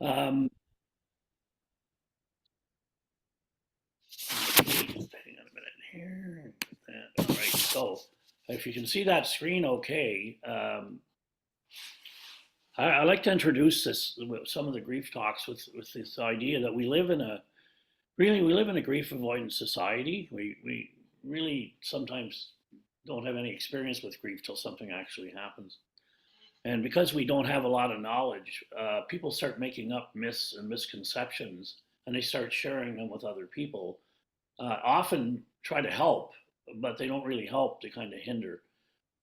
Um, hang on a minute here. All right, so if you can see that screen okay, I like to introduce this some of the grief talks with this idea that we live in a grief avoidance society. We really sometimes don't have any experience with grief till something actually happens. And because we don't have a lot of knowledge, people start making up myths and misconceptions, and they start sharing them with other people. Often try to help, but they don't really help. They kind of hinder.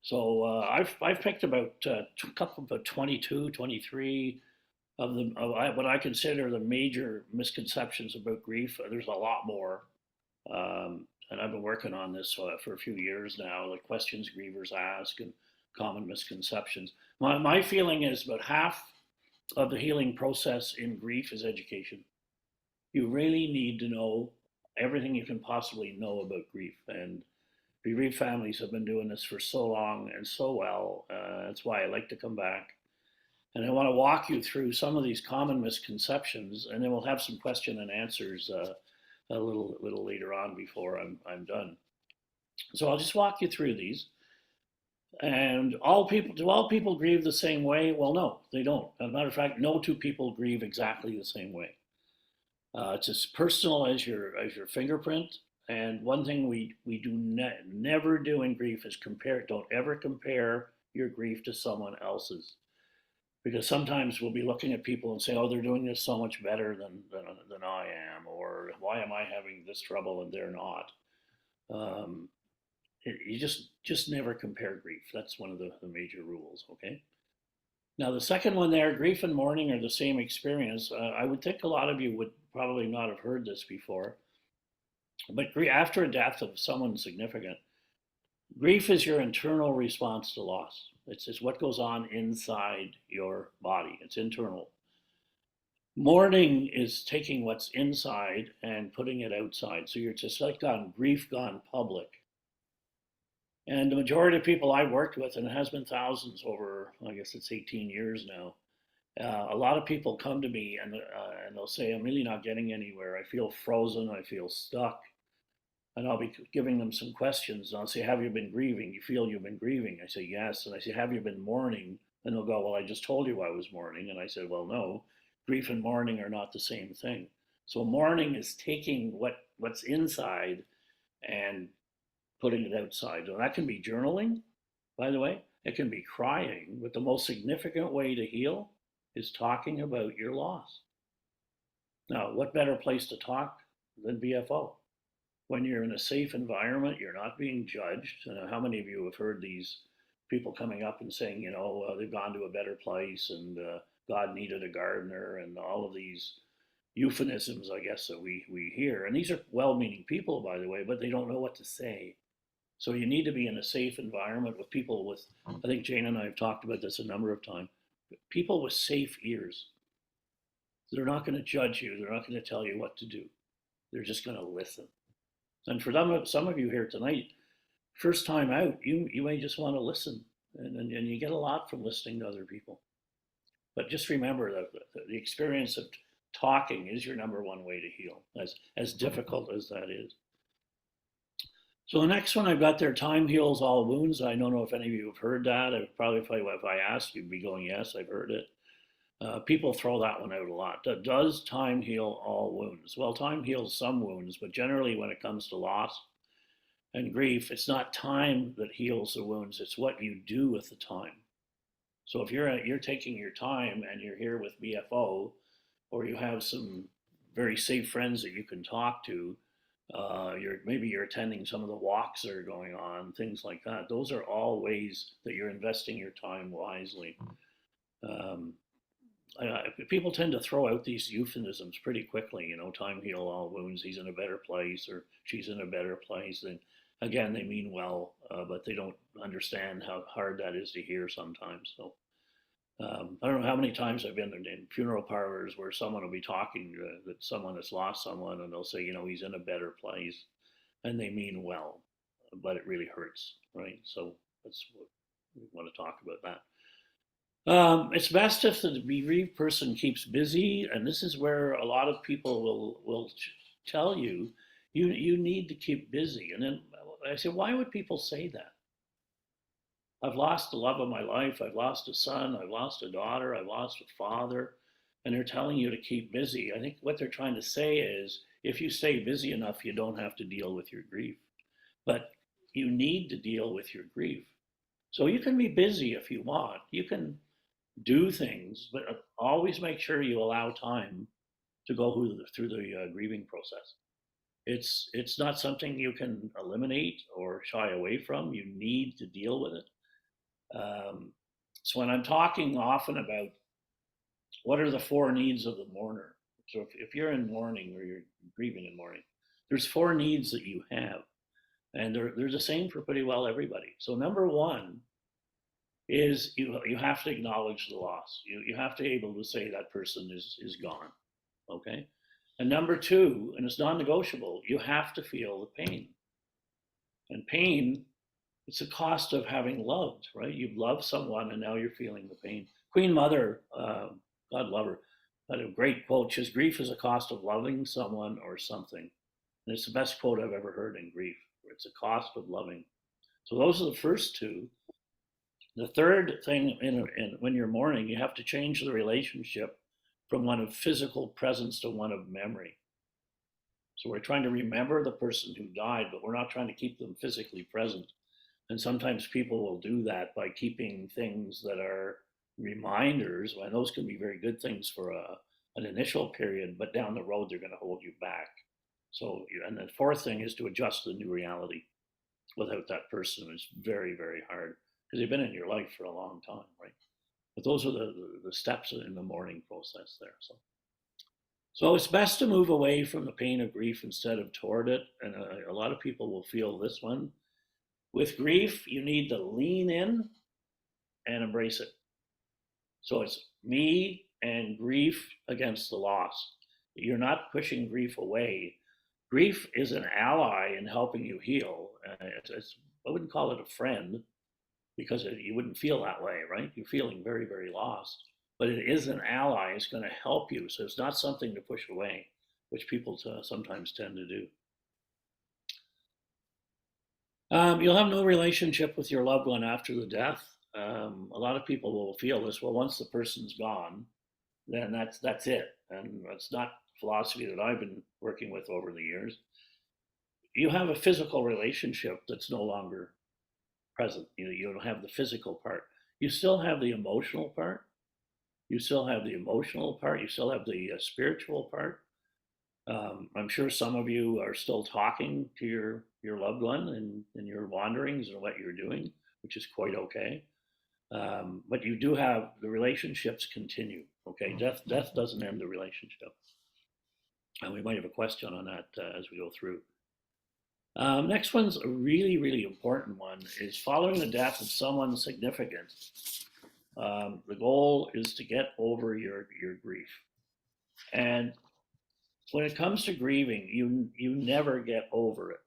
So I've picked about a couple about 22, 23 of what I consider the major misconceptions about grief. There's a lot more, and I've been working on this for a few years now. The questions grievers ask and common misconceptions. My feeling is about half of the healing process in grief is education. You really need to know everything you can possibly know about grief, and bereaved families have been doing this for so long and so well. That's why I like to come back. And I want to walk you through some of these common misconceptions, and then we'll have some question and answers a little later on before I'm done. So I'll just walk you through these. And all people grieve the same way? Well, no, they don't. As a matter of fact, no two people grieve exactly the same way. It's as personal as your fingerprint. And one thing we do never do in grief is compare. Don't ever compare your grief to someone else's, because sometimes we'll be looking at people and say, "Oh, they're doing this so much better than I am," or "Why am I having this trouble and they're not?" Um, you just never compare grief. That's one of the major rules. Okay. Now the second one there, grief and mourning are the same experience. I would think a lot of you would probably not have heard this before, but after a death of someone significant, grief is your internal response to loss. It's what goes on inside your body. It's internal. Mourning is taking what's inside and putting it outside. So you're just like on grief gone public. And the majority of people I worked with, and it has been thousands over, I guess it's 18 years now. A lot of people come to me and they'll say, "I'm really not getting anywhere. I feel frozen. I feel stuck." And I'll be giving them some questions. And I'll say, "Have you been grieving? You feel you've been grieving?" I say, "Yes." And I say, "Have you been mourning?" And they'll go, "Well, I just told you I was mourning." And I said, "Well, no, grief and mourning are not the same thing." So mourning is taking what's inside and putting it outside. And that can be journaling, by the way. It can be crying. But the most significant way to heal is talking about your loss. Now, what better place to talk than BFO? When you're in a safe environment, you're not being judged. How many of you have heard these people coming up and saying, they've gone to a better place and God needed a gardener and all of these euphemisms, I guess, that we hear. And these are well meaning people, by the way, but they don't know what to say. So you need to be in a safe environment with people with, I think Jane and I have talked about this a number of times, people with safe ears. They're not going to judge you, they're not going to tell you what to do, they're just going to listen. And for them, some of you here tonight, first time out, you may just want to listen, and you get a lot from listening to other people. But just remember that the experience of talking is your number one way to heal, as difficult as that is. So the next one I've got there, time heals all wounds. I don't know if any of you have heard that. Probably if I asked, you'd be going, yes, I've heard it. People throw that one out a lot. Does time heal all wounds? Well, time heals some wounds, but generally when it comes to loss and grief, it's not time that heals the wounds, it's what you do with the time. So if you're taking your time and you're here with BFO, or you have some very safe friends that you can talk to, maybe you're attending some of the walks that are going on, things like that. Those are all ways that you're investing your time wisely. Um, People tend to throw out these euphemisms pretty quickly. Time heal all wounds. He's in a better place, or she's in a better place. And again, they mean well, but they don't understand how hard that is to hear sometimes. So I don't know how many times I've been in funeral parlors where someone will be talking that someone has lost someone, and they'll say, he's in a better place, and they mean well, but it really hurts, right? So that's what we want to talk about that. It's best if the bereaved person keeps busy, and this is where a lot of people will tell you, you need to keep busy. And then I say, why would people say that? I've lost the love of my life. I've lost a son. I've lost a daughter. I've lost a father. And they're telling you to keep busy. I think what they're trying to say is if you stay busy enough, you don't have to deal with your grief. But you need to deal with your grief. So you can be busy if you want. You can do things, but always make sure you allow time to go through the grieving process. It's not something you can eliminate or shy away from. You need to deal with it. Um, so when I'm talking often about what are the four needs of the mourner, so if you're in mourning or you're grieving in mourning, there's four needs that you have, and they're the same for pretty well everybody. So number one is you have to acknowledge the loss. You have to be able to say that person is gone. Okay. And number two, and it's non-negotiable, you have to feel the pain. And pain, it's a cost of having loved, right? You've loved someone and now you're feeling the pain. Queen Mother, God love her, had a great quote. She says, grief is a cost of loving someone or something. And it's the best quote I've ever heard in grief. It's a cost of loving. So those are the first two. The third thing, when you're mourning, you have to change the relationship from one of physical presence to one of memory. So we're trying to remember the person who died, but we're not trying to keep them physically present. And sometimes people will do that by keeping things that are reminders, and those can be very good things for an initial period, but down the road they're going to hold you back. So, and the fourth thing is to adjust to the new reality without that person is very, very hard because they've been in your life for a long time, right? But those are the steps in the mourning process there. So it's best to move away from the pain of grief instead of toward it. And a lot of people will feel this one. With grief, you need to lean in and embrace it. So it's me and grief against the loss. You're not pushing grief away. Grief is an ally in helping you heal. I wouldn't call it a friend because you wouldn't feel that way, right? You're feeling very, very lost. But it is an ally. It's going to help you. So it's not something to push away, which people sometimes tend to do. You'll have no relationship with your loved one after the death. A lot of people will feel this. Well, once the person's gone, then that's it, and that's not philosophy that I've been working with over the years. You have a physical relationship that's no longer present. You don't have the physical part. You still have the emotional part. You still have the emotional part. You still have the spiritual part. I'm sure some of you are still talking to your loved one in your wanderings and what you're doing, which is quite okay. But you do have the relationships continue. Okay, death doesn't end the relationship, and we might have a question on that as we go through. Next one's a really, really important one is following the death of someone significant. The goal is to get over your grief. And when it comes to grieving, you never get over it.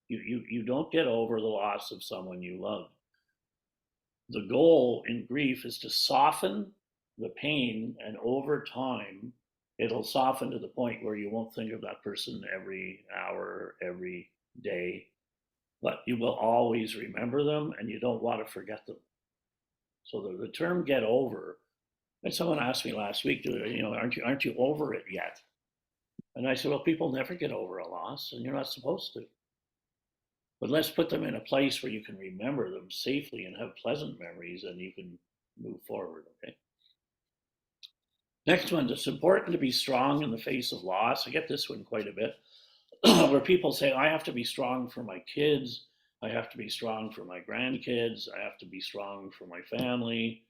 You don't get over the loss of someone you love. The goal in grief is to soften the pain, and over time, it'll soften to the point where you won't think of that person every hour, every day, but you will always remember them and you don't want to forget them. So the term get over, and someone asked me last week, aren't you over it yet? And I said, well, people never get over a loss and you're not supposed to. But let's put them in a place where you can remember them safely and have pleasant memories and you can move forward, okay? Next one, it's important to be strong in the face of loss. I get this one quite a bit, where people say, I have to be strong for my kids. I have to be strong for my grandkids. I have to be strong for my family.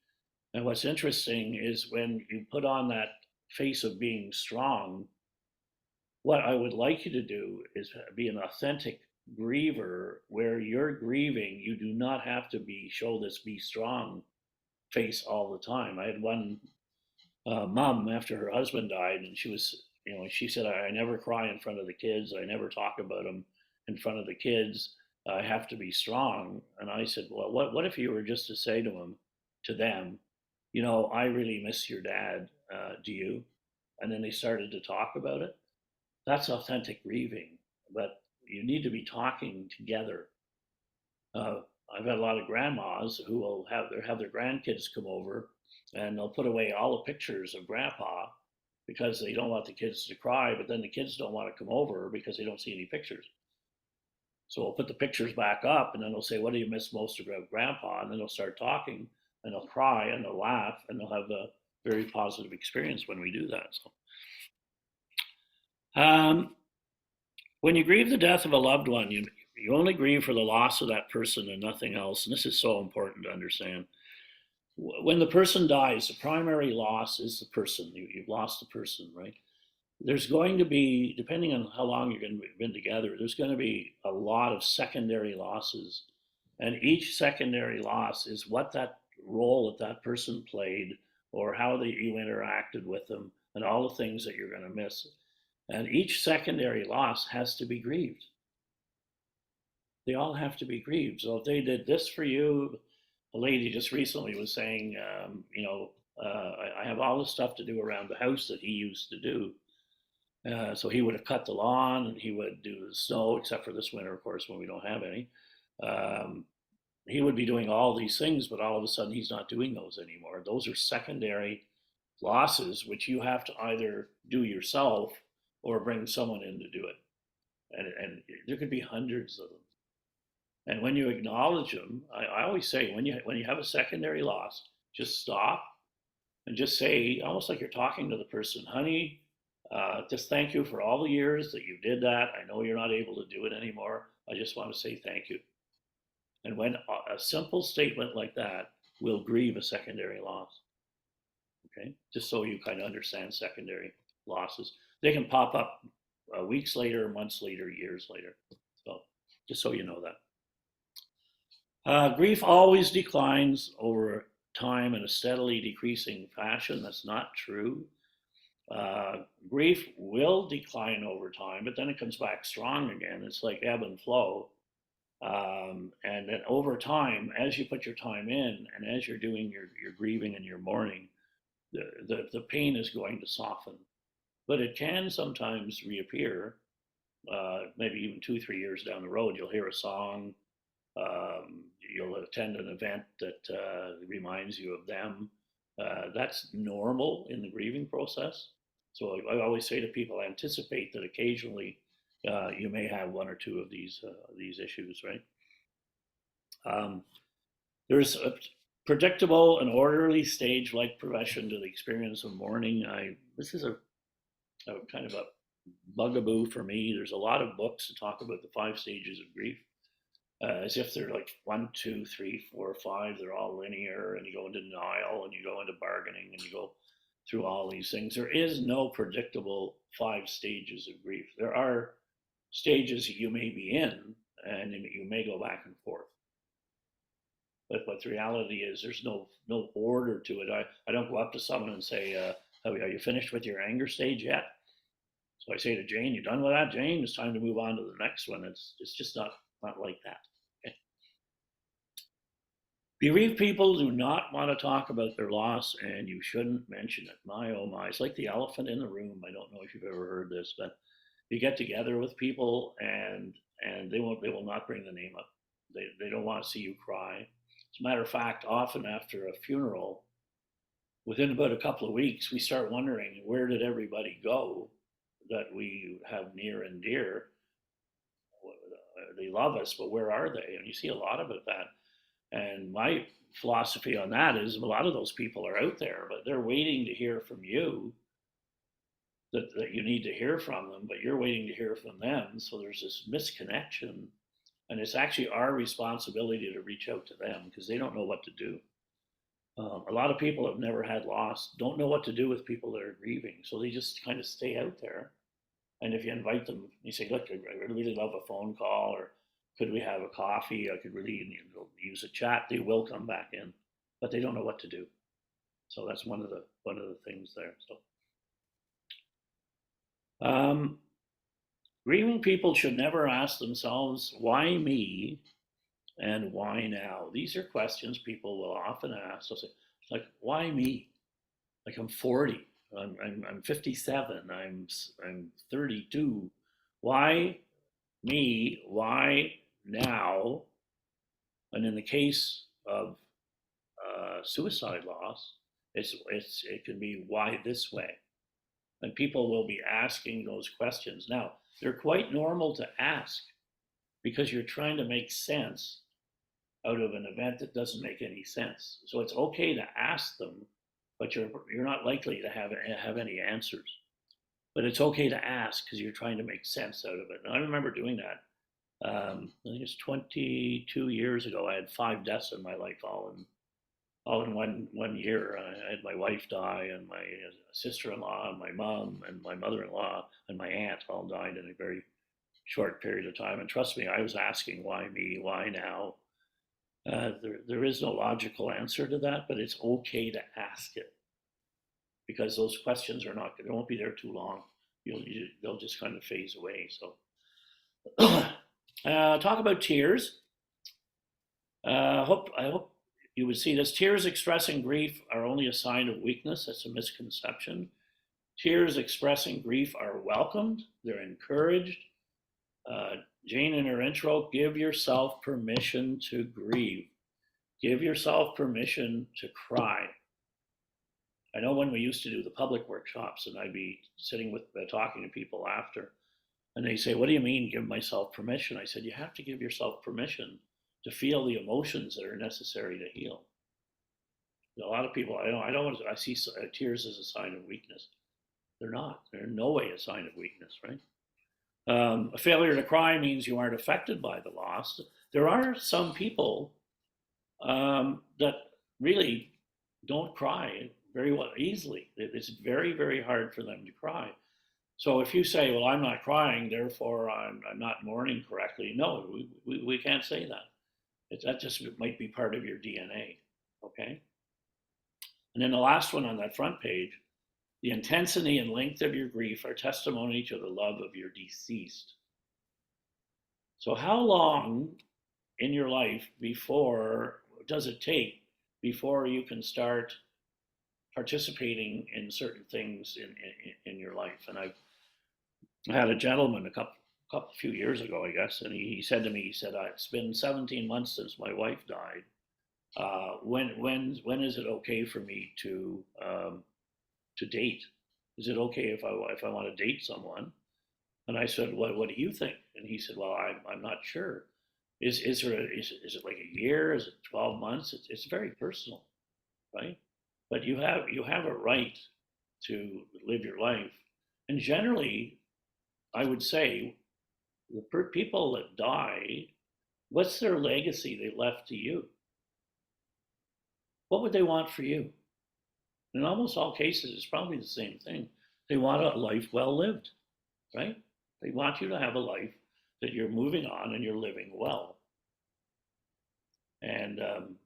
And what's interesting is when you put on that face of being strong, what I would like you to do is be an authentic griever where you're grieving. You do not have to show this be strong face all the time. I had one mom after her husband died, and she said, I never cry in front of the kids. I never talk about them in front of the kids. I have to be strong. And I said, well, what if you were just to say to them, I really miss your dad. Do you? And then they started to talk about it. That's authentic grieving, but you need to be talking together. Uh, I've had a lot of grandmas who will have their grandkids come over, and they'll put away all the pictures of grandpa because they don't want the kids to cry, but then the kids don't want to come over because they don't see any pictures. So we'll put the pictures back up, and then they'll say, "What do you miss most about grandpa?" And then they'll start talking, and they'll cry, and they'll laugh, and they'll have a very positive experience when we do that. So, when you grieve the death of a loved one, you only grieve for the loss of that person and nothing else. And this is so important to understand. When the person dies, the primary loss is the person. You've lost the person, right? There's going to be, depending on how long you're going to been together, there's going to be a lot of secondary losses, and each secondary loss is what that role that that person played, or how that you interacted with them, and all the things that you're going to miss. And each secondary loss has to be grieved. They all have to be grieved. So if they did this for you, a lady just recently was saying, I have all this stuff to do around the house that he used to do. So he would have cut the lawn and he would do the snow, except for this winter, of course, when we don't have any. Um, he would be doing all these things, but all of a sudden he's not doing those anymore. Those are secondary losses, which you have to either do yourself or bring someone in to do it. And there could be hundreds of them. And when you acknowledge them, I always say when you have a secondary loss, just stop and just say, almost like you're talking to the person, honey, just thank you for all the years that you did that. I know you're not able to do it anymore. I just want to say thank you. And when a simple statement like that will grieve a secondary loss, okay, just so you kind of understand secondary losses, they can pop up weeks later, months later, years later. So just so you know that. Grief always declines over time in a steadily decreasing fashion. That's not true. Grief will decline over time, but then it comes back strong again. It's like ebb and flow. And then over time, as you put your time in and as you're doing your grieving and your mourning, the pain is going to soften. But it can sometimes reappear, maybe even 2, 3 years down the road. You'll hear a song, you'll attend an event that reminds you of them. That's normal in the grieving process. So I always say to people, anticipate that occasionally you may have one or two of these issues, right? Um, there's a predictable and orderly stage-like progression to the experience of mourning. This is a kind of a bugaboo for me. There's a lot of books that talk about the 5 stages of grief, as if they're like 1, 2, 3, 4, 5. They're all linear, and you go into denial, and you go into bargaining, and you go through all these things. There is no predictable 5 stages of grief. There are stages that you may be in, and you may go back and forth. But the reality is, there's no order to it. I don't go up to someone and say, "Are you finished with your anger stage yet?" So I say to Jane, "You done with that, Jane? It's time to move on to the next one." It's just not like that. Okay? Bereaved people do not want to talk about their loss, and you shouldn't mention it. My oh my, it's like the elephant in the room. I don't know if you've ever heard this, but you get together with people, and they will not bring the name up. They don't want to see you cry. As a matter of fact, often after a funeral, within about a couple of weeks, we start wondering, where did everybody go that we have near and dear? They love us, but where are they? And you see a lot of it that. And my philosophy on that is, a lot of those people are out there, but they're waiting to hear from you, that you need to hear from them, but you're waiting to hear from them. So there's this misconnection. And it's actually our responsibility to reach out to them because they don't know what to do. A lot of people have never had loss, don't know what to do with people that are grieving. So they just kind of stay out there. And if you invite them, you say, "Look, I really love a phone call," or "Could we have a coffee? I could really use a chat." They will come back in, but they don't know what to do. So that's one of the things there. So, grieving people should never ask themselves, "Why me?" and "Why now?" These are questions people will often ask. They'll say, Like, why me? Like, I'm 40. I'm 57. I'm 32. Why me? Why now? And in the case of suicide loss, it can be why this way, and people will be asking those questions. Now, they're quite normal to ask because you're trying to make sense out of an event that doesn't make any sense. So it's okay to ask them, but you're not likely to have any answers. But it's okay to ask because you're trying to make sense out of it. And I remember doing that. I think it's 22 years ago. I had 5 deaths in my life, all in one year. I had my wife die, and my sister-in-law, and my mom, and my mother-in-law, and my aunt all died in a very short period of time. And trust me, I was asking, why me? Why now? There is no logical answer to that, but it's okay to ask it because those questions are not, they won't be there too long. They'll just kind of phase away. So, talk about tears. I hope you would see this. Tears expressing grief are only a sign of weakness. That's a misconception. Tears expressing grief are welcomed. They're encouraged. Jane, in her intro, give yourself permission to grieve. Give yourself permission to cry. I know when we used to do the public workshops, and I'd be sitting with talking to people after, and they say, "What do you mean, give myself permission?" I said, "You have to give yourself permission to feel the emotions that are necessary to heal." A lot of people, I see tears as a sign of weakness. They're not. They're in no way a sign of weakness, right? A failure to cry means you aren't affected by the loss. There are some people that really don't cry very well easily. It's very, very hard for them to cry. So if you say, "Well, I'm not crying, therefore I'm not mourning correctly," no, we can't say that. That just might be part of your DNA. Okay. And then the last one on that front page: the intensity and length of your grief are testimony to the love of your deceased. So, how long in your life does it take before you can start participating in certain things in your life? And I had a gentleman a few years ago, I guess, and he said to me, he said, "It's been 17 months since my wife died. When is it okay for me to date? Is it okay if I want to date someone?" And I said, "What do you think?" And he said, "Well, I'm not sure. Is it like a year? Is it 12 months? It's very personal, right? But you have a right to live your life. And generally, I would say the people that die, what's their legacy they left to you? What would they want for you? In almost all cases, it's probably the same thing. They want a life well lived, right? They want you to have a life that you're moving on and you're living well. And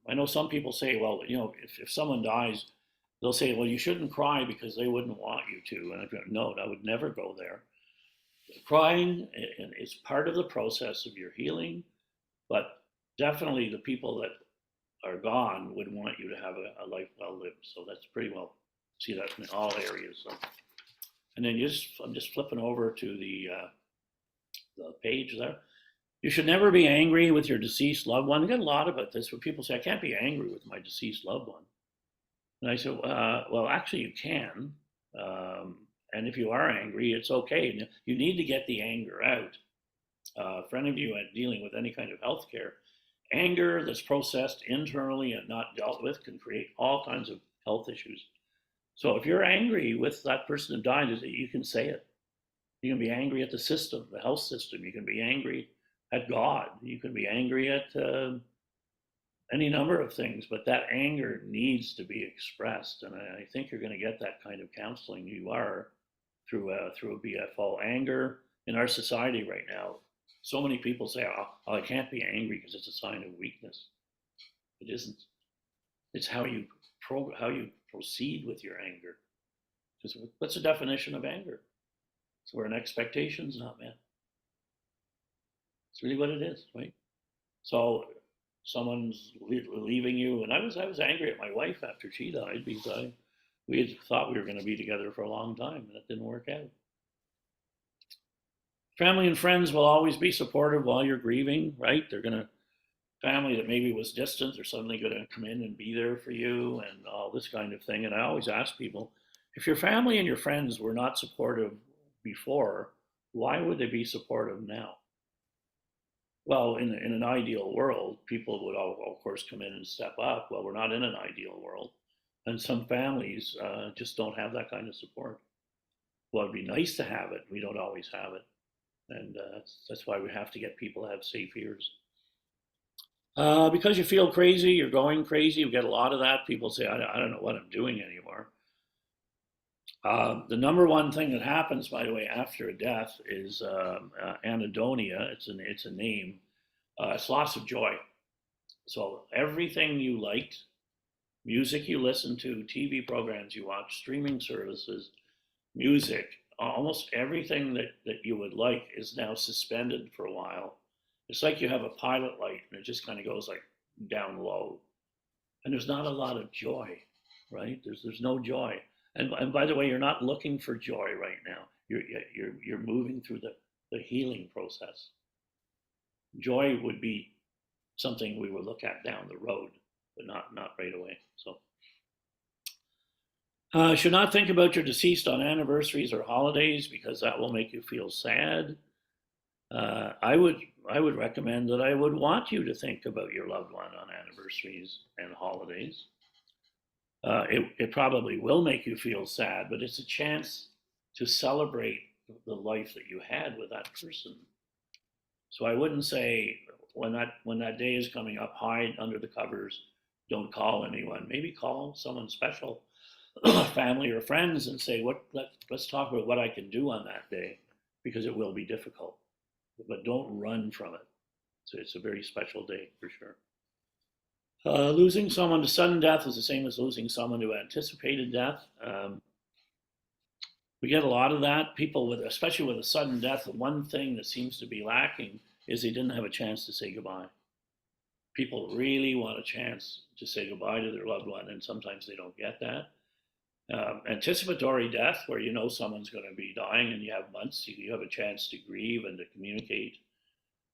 I know some people say, "Well, if someone dies, they'll say, well, you shouldn't cry because they wouldn't want you to." And I go, "No, I would never go there." Crying is part of the process of your healing, but definitely the people that are gone would want you to have a life well lived. So that's pretty well see that in all areas. So, and then I'm just flipping over to the page there. You should never be angry with your deceased loved one. I get a lot about this where people say, "I can't be angry with my deceased loved one." And I said, "Well, actually, you can. And if you are angry, it's okay. You need to get the anger out." For any of you dealing with any kind of health care, anger that's processed internally and not dealt with can create all kinds of health issues. So if you're angry with that person who died, you can say it. You can be angry at the system, the health system. You can be angry at God. You can be angry at any number of things, but that anger needs to be expressed. And I think you're going to get that kind of counseling. You are through a BFO. Anger in our society right now, so many people say, "Oh, I can't be angry because it's a sign of weakness." It isn't. It's how you proceed with your anger. Because what's the definition of anger? It's where an expectation's not met. It's really what it is, right? So someone's leaving you. And I was angry at my wife after she died because we had thought we were going to be together for a long time, and it didn't work out. Family and friends will always be supportive while you're grieving, right? They're going to, family that maybe was distant, they're suddenly going to come in and be there for you and all this kind of thing. And I always ask people, if your family and your friends were not supportive before, why would they be supportive now? Well, in an ideal world, people would all, of course, come in and step up. Well, we're not in an ideal world. And some families just don't have that kind of support. Well, it'd be nice to have it. We don't always have it. And that's why we have to get people to have safe ears. Because you feel crazy, you're going crazy. We get a lot of that. People say, I don't know what I'm doing anymore. The number one thing that happens, by the way, after a death is anhedonia. It's a name. It's loss of joy. So everything you liked, music you listen to, TV programs you watch, streaming services, music, almost everything that you would like is now suspended for a while. It's like you have a pilot light and it just kind of goes like down low. And there's not a lot of joy, right? There's no joy. And by the way, you're not looking for joy right now. You're moving through the healing process. Joy would be something we would look at down the road, but not right away. So should not think about your deceased on anniversaries or holidays because that will make you feel sad. I would recommend that I would want you to think about your loved one on anniversaries and holidays. It probably will make you feel sad, but it's a chance to celebrate the life that you had with that person. So I wouldn't say when that day is coming up, hide under the covers, don't call anyone. Maybe call someone special, family or friends, and say, let's talk about what I can do on that day, because it will be difficult. But don't run from it. So it's a very special day for sure. Losing someone to sudden death is the same as losing someone to anticipated death. We get a lot of that. People with, especially with a sudden death, the one thing that seems to be lacking is they didn't have a chance to say goodbye. People really want a chance to say goodbye to their loved one, and sometimes they don't get that. Anticipatory death, where you know someone's going to be dying and you have months, you have a chance to grieve and to communicate.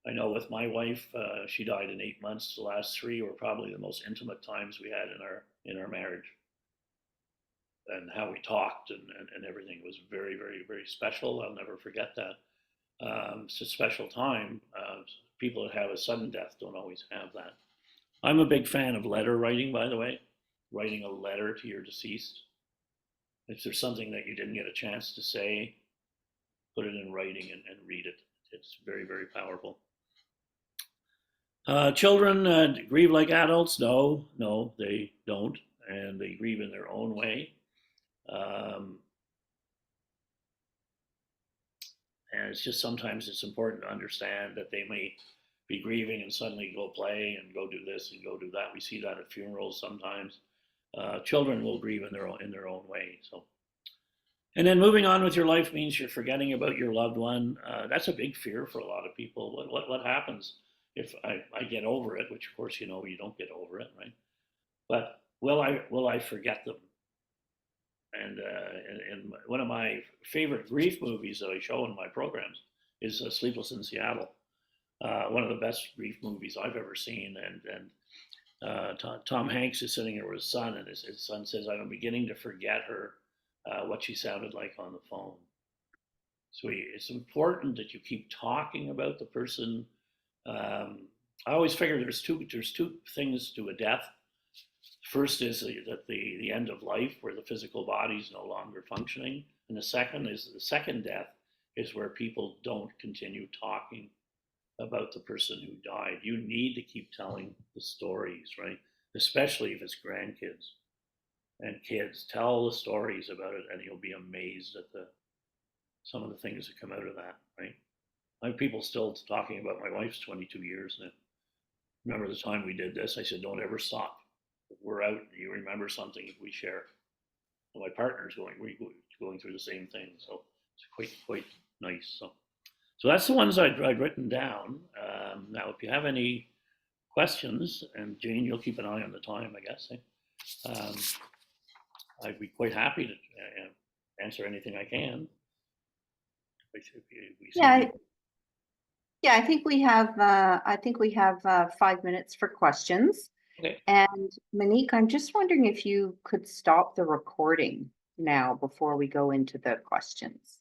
I know with my wife, she died in 8 months. The last 3 were probably the most intimate times we had in our marriage. And how we talked and everything was very, very, very special. I'll never forget that. It's a special time. People that have a sudden death don't always have that. I'm a big fan of letter writing, by the way, writing a letter to your deceased. If there's something that you didn't get a chance to say, put it in writing and read it. It's very, very powerful. Children grieve like adults? No, they don't. And they grieve in their own way. And it's just sometimes it's important to understand that they may be grieving and suddenly go play and go do this and go do that. We see that at funerals sometimes. Children will grieve in their own way. So, and then moving on with your life means you're forgetting about your loved one. That's a big fear for a lot of people. What happens if I get over it? Which of course you know you don't get over it, right? But will I forget them? And one of my favorite grief movies that I show in my programs is Sleepless in Seattle. One of the best grief movies I've ever seen. And Tom Hanks is sitting there with his son, and his son says, "I'm beginning to forget her, what she sounded like on the phone." So it's important that you keep talking about the person. I always figure there's two things to a death. First is the end of life, where the physical body is no longer functioning, and the second death is where people don't continue talking about the person who died. You need to keep telling the stories, right? Especially if it's grandkids and kids. Tell the stories about it, and you'll be amazed at some of the things that come out of that, right? I have people still talking about my wife's 22 years now. Remember the time we did this? I said, don't ever stop. If we're out, you remember something if we share. And my partner's going through the same thing, so it's quite nice. So that's the ones I'd written down. Now, if you have any questions, and Jane, you'll keep an eye on the time, I guess. I'd be quite happy to answer anything I can. We see Yeah, any. yeah, I think we have 5 minutes for questions. Okay. And Monique, I'm just wondering if you could stop the recording now before we go into the questions.